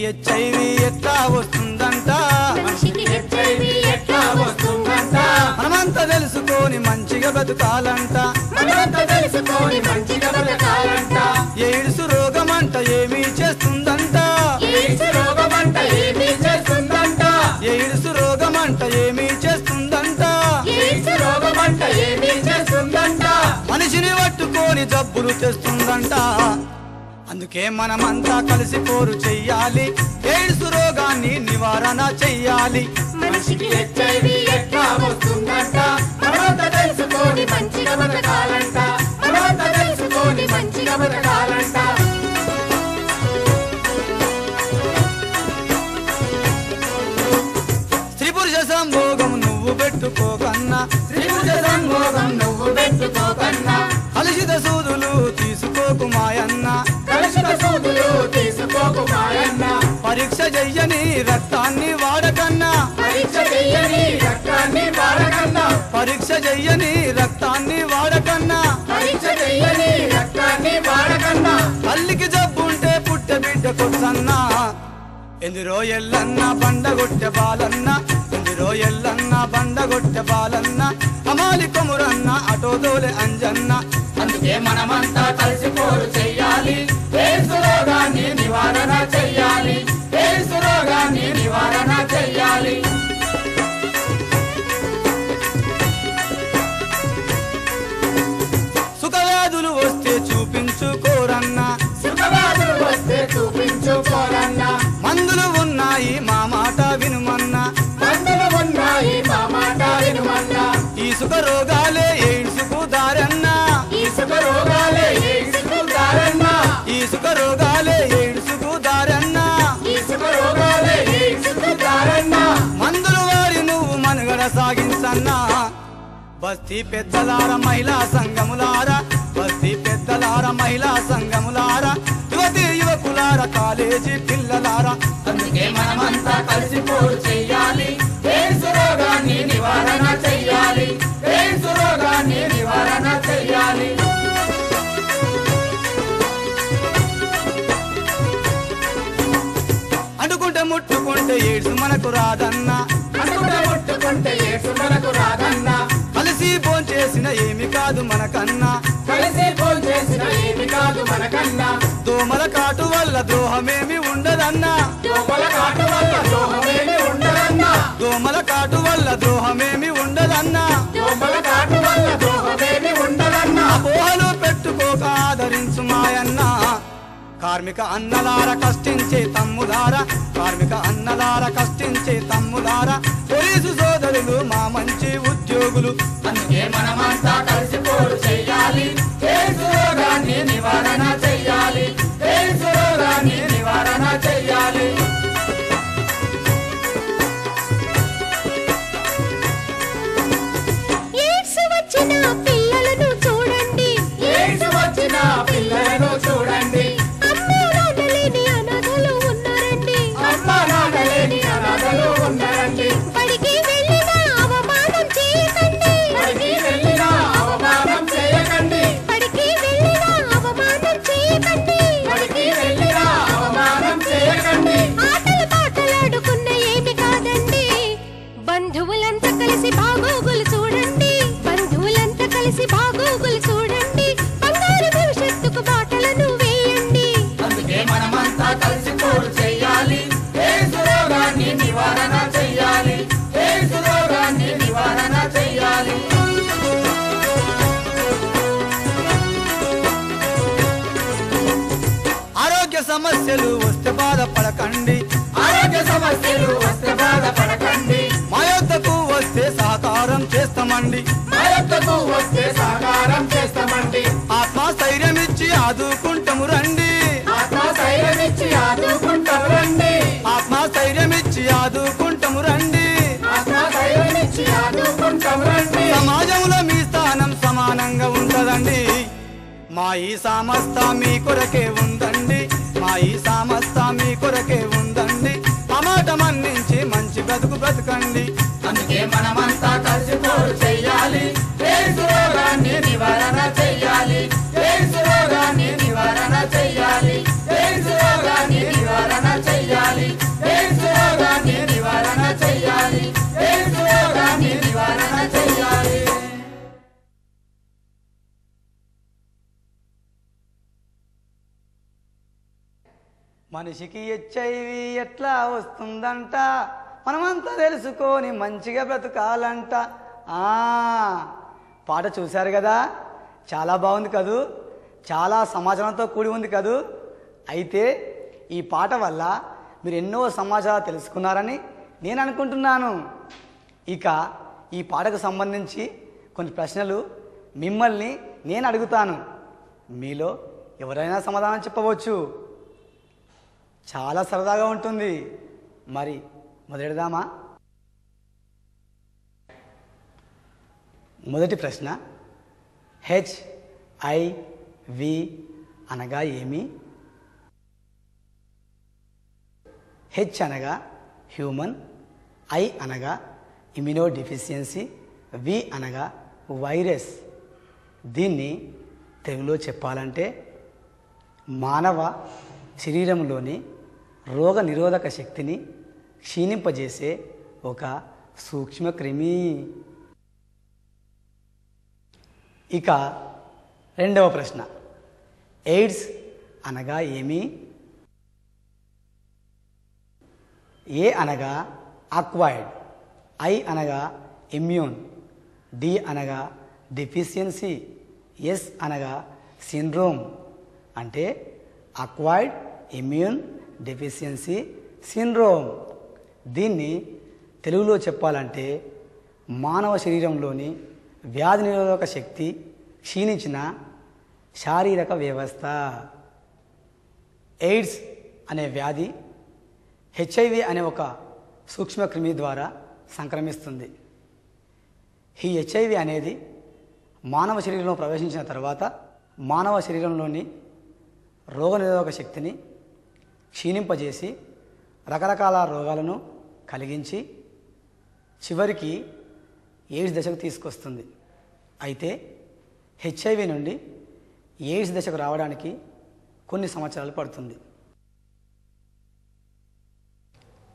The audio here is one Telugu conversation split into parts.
హెచ్ఐవి ఎట్లా వస్తుందంట మనమంతా తెలుసుకొని మంచిగా బతకాలంట ఎయిడ్స్ రోగమంట ఏమీ చేస్తుందంట ఎయిడ్స్ రోగమంట ఏమీ చేస్తుందంట మనిషిని పట్టుకొని జబ్బులు తెస్తుందంట అందుకే మనమంతా కలిసి పోరు చెయ్యాలి ఎయిడ్స్ రోగాన్ని నివారణ చెయ్యాలి మనిషికి హెచ్ఐవి ఎట్లా వస్తుందంట మనమంతా తెలుసుకొని మంచిగా బతకాలంట స్త్రీ పురుష సంభోగం నువ్వు పెట్టుకోకన్నా కలుషిత సూదులు తీసుకోకు మాయన్న పరీక్ష చెయ్యని రక్తాన్ని వాడకన్నా తల్లికి జబ్బుంటే పుట్ట బిడ్డ కొట్టన్నా ఎందిరో ఎల్లన్న బండగొట్టె బాలన్న అమాలి కొమురన్న అటోదోలే అంజన్న అందుకే మనమంతా కలిసి పోరు చెయ్యాలి ఎయిడ్స్ రోగాన్ని నివారణ చెయ్యాలి సుఖవ్యాధులు వస్తే చూపించుకోరన్నా మందులు ఉన్నాయి మా మాట వినుమన్నా ఈ సుఖ రోగాలే ఎయిడ్స్ కు దారన్నా మందులు వాడి నువ్వు మనుగడ సాగించన్నా బస్తీ పెద్దలార మహిళా సంఘములారా యువతి యువకులార కాలేజీ పిల్లలారా అందుకే మనమంతా కలిసి పోరు చెయ్యాలి ఎయిడ్స్ రోగాన్ని నివారణ చెయ్యాలి అంటుకుంటే ముట్టుకుంటే ఎయిడ్స్ మనకు రాదన్నా కలిసి భోంచేసిన ఏమి కాదు మనకన్నా దోమల కాటు వల్ల ద్రోహమేమి ఉండదన్నా అపోహలు పెట్టుకోక ఆదరించు మాయన్న కార్మిక అన్నలార కష్టించే తమ్ములారా పోలీసు సోదరులు మా మంచి ఉద్యోగులు అందుకే మనమంతా కలిసి పోరు చెయ్యాలి ఎయిడ్స్ రోగాన్ని నివారణ చెయ్యాలి ఎయిడ్స్ వచ్చిన పిల్లలను చూడండి అమ్మా నాన్న లేని అనాథలు ఉన్నారండి బడికి వెళ్ళిన అవమానం చేయకండి ఆటలు పాటలాడుకున్న ఏమి కాదండి బంధువులంతా కలిసి బాగోగులు చూడండి బంగారు భవిష్యత్తుకు బాటలను వేయండి అందుకే మనమంతా కలిసి పోరు చెయ్యాలి ఎయిడ్స్ రోగాన్ని నివారణ చెయ్యాలి ఆరోగ్య సమస్యలు వస్తే బాధపడకండి మా యొద్దకు వస్తే సహకారం చేస్తామండి ఆత్మస్థైర్యం ఇచ్చి ఆదుకుంటాము రండి సమాజంలో మీ స్థానం సమానంగా ఉంటదండి మా ఈ సమస్త మీ కొరకే ఉందండి మాట మన్నించి మంచి బ్రతుకండి అందుకే మనమంతా కలిసి పోరు చెయ్యాలి ఎయిడ్స్ రోగాన్ని నివారణ చెయ్యాలి ఎయిడ్స్ రోగాన్ని నివారణ చెయ్యాలి మనిషికి హెచ్ఐవి ఎట్లా వస్తుందంట, మనమంతా తెలుసుకొని మంచిగా బ్రతకాలంట. పాట చూశారు కదా, చాలా బాగుంది కదూ, చాలా సమాచారంతో కూడి ఉంది కదూ. అయితే ఈ పాట వల్ల మీరు ఎన్నో సమాచారాలు తెలుసుకున్నారని నేను అనుకుంటున్నాను. ఇక ఈ పాటకు సంబంధించి కొన్ని ప్రశ్నలు మిమ్మల్ని నేను అడుగుతాను. మీలో ఎవరైనా సమాధానం చెప్పవచ్చు. చాలా సరదాగా ఉంటుంది. మరి మొదలెడదామా? మొదటి ప్రశ్న, HIV అనగా ఏమి? హెచ్ అనగా హ్యూమన్, ఐ అనగా ఇమ్యూనో డెఫిషియన్సీ, వి అనగా వైరస్. దీన్ని తెలుగులో చెప్పాలంటే మానవ శరీరంలోని రోగ నిరోధక శక్తిని క్షీణింపజేసే ఒక సూక్ష్మక్రిమి. ఇక రెండవ ప్రశ్న, ఎయిడ్స్ అనగా ఏమి? ఏ అనగా అక్వైర్డ్, ఐ అనగా ఇమ్యూన్, డి అనగా డెఫిషియన్సీ, ఎస్ అనగా సిండ్రోమ్. అంటే అక్వైర్డ్ ఇమ్యూన్ డెఫిషియన్సీ సిండ్రోమ్. దీన్ని తెలుగులో చెప్పాలంటే మానవ శరీరంలోని వ్యాధి నిరోధక శక్తి క్షీణించిన శారీరక వ్యవస్థ. ఎయిడ్స్ అనే వ్యాధి హెచ్ఐవి అనే ఒక సూక్ష్మక్రిమి ద్వారా సంక్రమిస్తుంది. ఈ హెచ్ఐవి అనేది మానవ శరీరంలో ప్రవేశించిన తర్వాత మానవ శరీరంలోని రోగనిరోధక శక్తిని క్షీణింపజేసి రకరకాల రోగాలను కలిగించి చివరికి ఎయిడ్స్ దశకు తీసుకొస్తుంది. అయితే హెచ్ఐవి నుండి ఎయిడ్స్ దశకు రావడానికి కొన్ని సంవత్సరాలు పడుతుంది.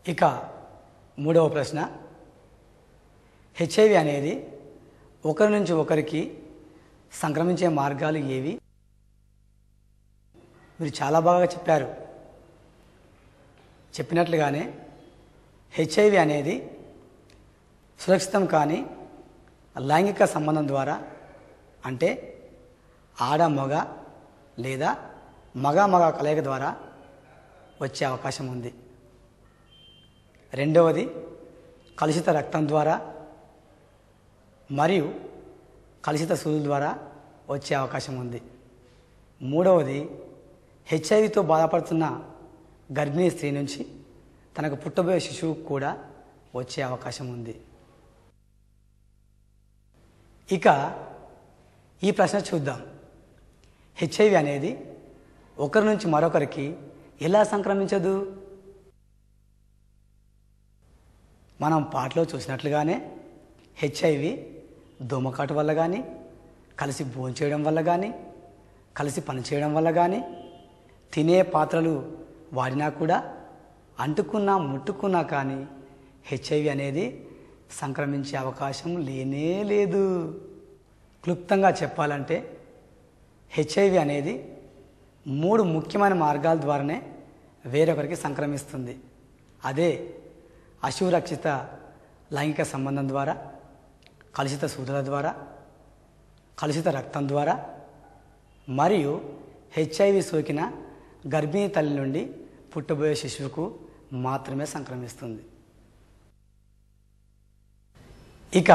ఇక మూడవ ప్రశ్న, హెచ్ఐవి అనేది ఒకరి నుంచి ఒకరికి సంక్రమించే మార్గాలు ఏవి? మీరు చాలా బాగా చెప్పారు. చెప్పినట్లుగానే హెచ్ఐవి అనేది సురక్షితం కాని లైంగిక సంబంధం ద్వారా, అంటే ఆడ మగ లేదా మగ మగ కలయిక ద్వారా వచ్చే అవకాశం ఉంది. రెండవది కలుషిత రక్తం ద్వారా మరియు కలుషిత సూదుల ద్వారా వచ్చే అవకాశం ఉంది. మూడవది హెచ్ఐవితో బాధపడుతున్న గర్భిణీ స్త్రీ నుంచి తనకు పుట్టబోయే శిశువు కూడా వచ్చే అవకాశం ఉంది. ఇక ఈ ప్రశ్న చూద్దాం. హెచ్ఐవి అనేది ఒకరి నుంచి మరొకరికి ఎలా సంక్రమించదు? మనం పాటలో చూసినట్లుగానే హెచ్ఐవి దోమకాటు వల్ల కానీ, కలిసి భోంచేయడం వల్ల కానీ, కలిసి పనిచేయడం వల్ల కానీ, తినే పాత్రలు వాడినా కూడా, అంటుకున్నా ముట్టుకున్నా కానీ హెచ్ఐవి అనేది సంక్రమించే అవకాశం లేనే లేదు. క్లుప్తంగా చెప్పాలంటే హెచ్ఐవి అనేది 3 ముఖ్యమైన మార్గాల ద్వారానే వేరొకరికి సంక్రమిస్తుంది. అదే అసురక్షిత లైంగిక సంబంధం ద్వారా, కలుషిత సూదుల ద్వారా, కలుషిత రక్తం ద్వారా మరియు హెచ్ఐవి సోకిన గర్భిణీ తల్లి నుండి పుట్టబోయే శిశువుకు మాత్రమే సంక్రమిస్తుంది. ఇక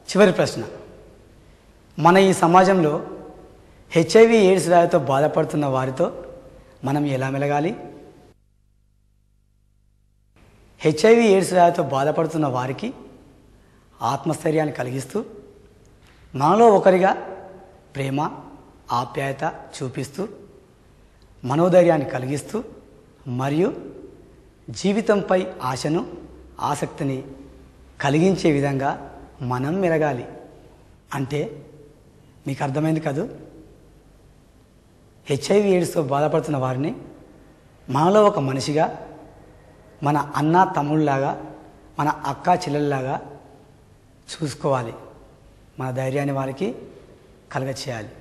చివరి ప్రశ్న, మన ఈ సమాజంలో హెచ్ఐవి ఎయిడ్స్ వ్యాధితో బాధపడుతున్న వారితో మనం ఎలా మెలగాలి? హెచ్ఐవి ఎయిడ్స్ వ్యాధితో బాధపడుతున్న వారికి ఆత్మస్థైర్యాన్ని కలిగిస్తూ, మనలో ఒకరిగా ప్రేమ ఆప్యాయత చూపిస్తూ, మనోధైర్యాన్ని కలిగిస్తూ మరియు జీవితంపై ఆశను ఆసక్తిని కలిగించే విధంగా మనం మెలగాలి. అంటే మీకు అర్థమైంది కదూ? హెచ్ఐవి ఎయిడ్స్తో బాధపడుతున్న వారిని మనలో ఒక మనిషిగా, మన అన్న తమ్ముళ్ళలాగా, మన అక్క చెల్లెల్లాగా చూసుకోవాలి. మన ధైర్యాన్ని వారికి కలగచేయాలి.